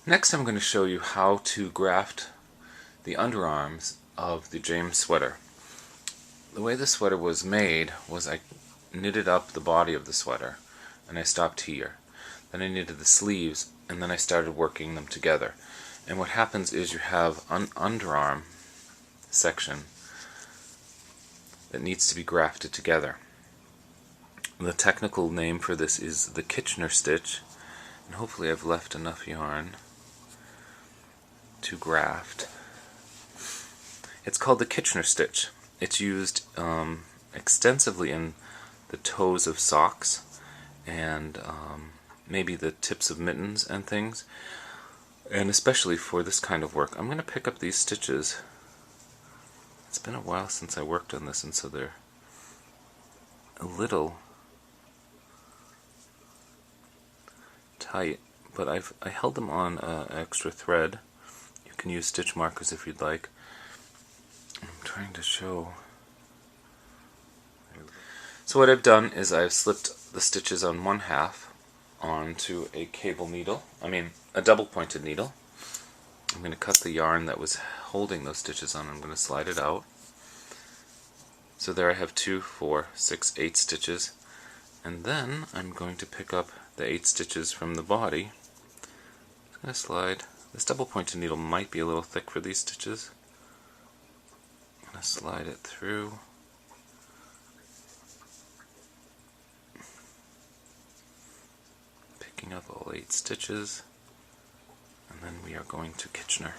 Next I'm going to show you how to graft the underarms of the James sweater. The way the sweater was made was I knitted up the body of the sweater and I stopped here. Then I knitted the sleeves and then I started working them together. And what happens is you have an underarm section that needs to be grafted together. The technical name for this is the Kitchner stitch, and hopefully I've left enough yarn to graft. It's called the Kitchner stitch. It's used extensively in the toes of socks and maybe the tips of mittens and things, and especially for this kind of work. I'm going to pick up these stitches. It's been a while since I worked on this, and so they're a little tight, but I held them on extra thread. You can use stitch markers if you'd like. I'm trying to show. So what I've done is I've slipped the stitches on one half onto a cable needle, a double pointed needle. I'm going to cut the yarn that was holding those stitches on. I'm going to slide it out. So there I have 2, 4, 6, 8 stitches, and then I'm going to pick up the 8 stitches from the body. I'm going to slide. This double pointed needle might be a little thick for these stitches. I'm going to slide it through. Picking up all 8 stitches, and then we are going to Kitchner.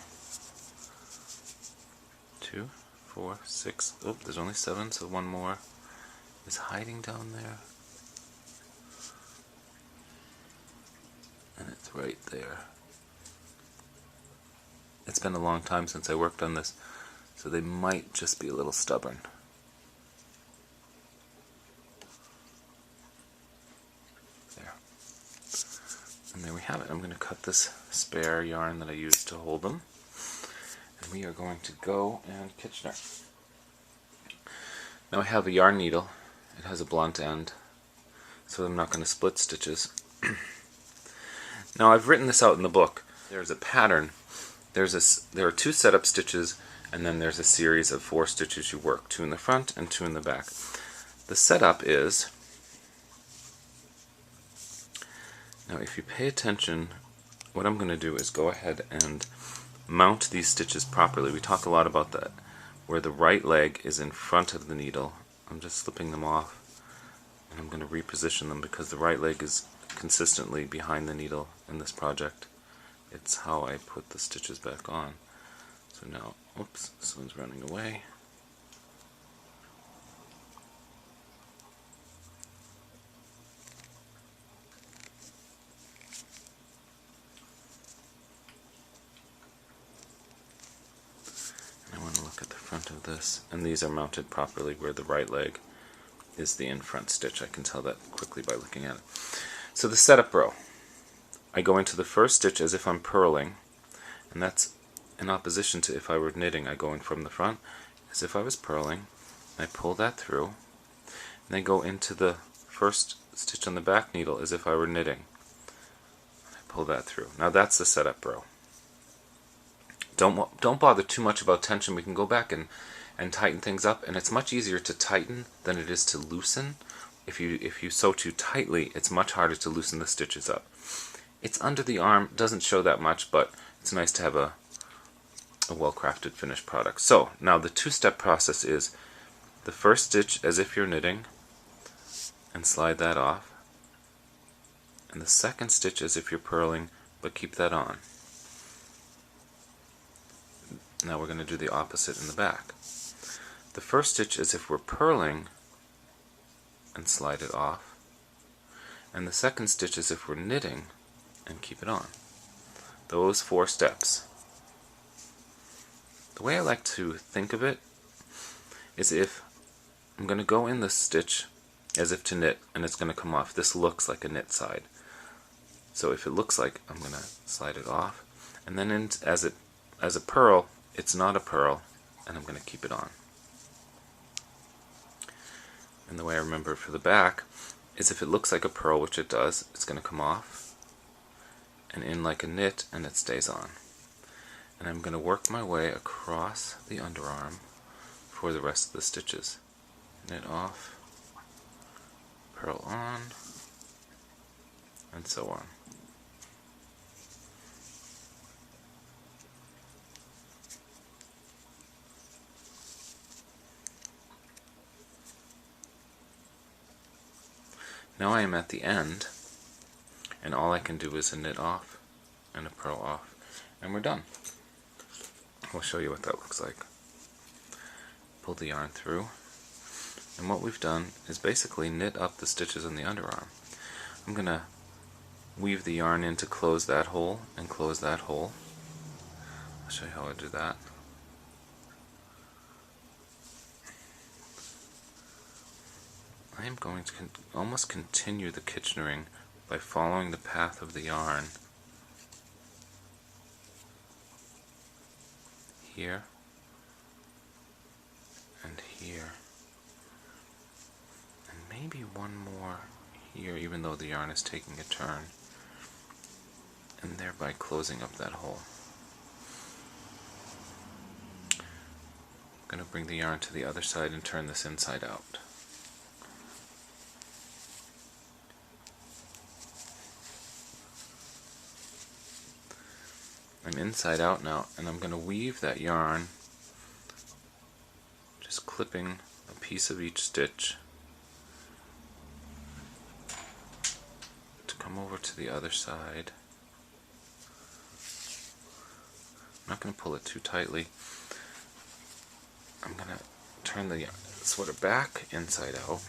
2, 4, 6, oh, there's only 7, so one more is hiding down there. And it's right there. It's been a long time since I worked on this, so they might just be a little stubborn. There. And there we have it. I'm going to cut this spare yarn that I used to hold them, and we are going to go and Kitchner. Now I have a yarn needle. It has a blunt end, so I'm not going to split stitches. Now I've written this out in the book. There's a pattern. There are 2 setup stitches, and then there's a series of 4 stitches you work, 2 in the front and 2 in the back. The setup is, now if you pay attention, what I'm going to do is go ahead and mount these stitches properly. We talk a lot about that, where the right leg is in front of the needle. I'm just slipping them off, and I'm going to reposition them because the right leg is consistently behind the needle in this project. It's how I put the stitches back on. So now, oops, this one's running away. And I want to look at the front of this, and these are mounted properly where the right leg is the in-front stitch. I can tell that quickly by looking at it. So the setup row. I go into the first stitch as if I'm purling, and that's in opposition to if I were knitting. I go in from the front as if I was purling. I pull that through, and I go into the first stitch on the back needle as if I were knitting. I pull that through. Now that's the setup row. Don't bother too much about tension. We can go back and tighten things up, and it's much easier to tighten than it is to loosen. If you sew too tightly, it's much harder to loosen the stitches up. It's under the arm, doesn't show that much, but it's nice to have a well-crafted finished product. So now the 2-step process is the first stitch as if you're knitting, and slide that off, and the second stitch as if you're purling, but keep that on. Now we're going to do the opposite in the back. The first stitch as if we're purling, and slide it off, and the second stitch as if we're knitting, and keep it on. Those 4 steps. The way I like to think of it is if I'm going to go in this stitch as if to knit, and it's going to come off. This looks like a knit side. So if it looks like, I'm going to slide it off, and then as a purl, it's not a purl, and I'm going to keep it on. And the way I remember it for the back is if it looks like a purl, which it does, it's going to come off, and in like a knit, and it stays on. And I'm going to work my way across the underarm for the rest of the stitches. Knit off, purl on, and so on. Now I am at the end, and all I can do is a knit off and a purl off, and we're done. I'll show you what that looks like. Pull the yarn through, and what we've done is basically knit up the stitches on the underarm. I'm going to weave the yarn in to close that hole and close that hole. I'll show you how I do that. I am going to almost continue the Kitchnering by following the path of the yarn here and here, and maybe one more here, even though the yarn is taking a turn, and thereby closing up that hole. I'm going to bring the yarn to the other side and turn this inside out. I'm inside out now, and I'm going to weave that yarn, just clipping a piece of each stitch to come over to the other side. I'm not going to pull it too tightly. I'm going to turn the sweater back inside out,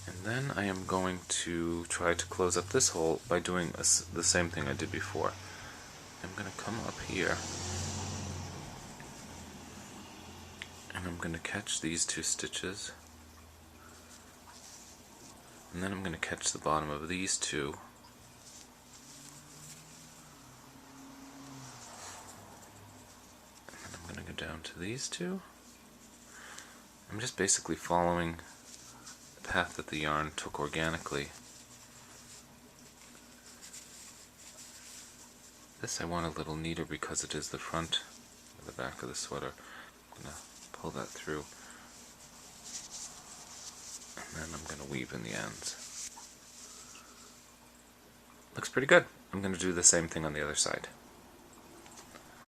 and then I am going to try to close up this hole by doing the same thing I did before. I'm going to come up here, and I'm going to catch these two stitches, and then I'm going to catch the bottom of these two, and then I'm going to go down to these two. I'm just basically following the path that the yarn took organically. This I want a little neater because it is the front or the back of the sweater. I'm going to pull that through, and then I'm going to weave in the ends. Looks pretty good. I'm going to do the same thing on the other side.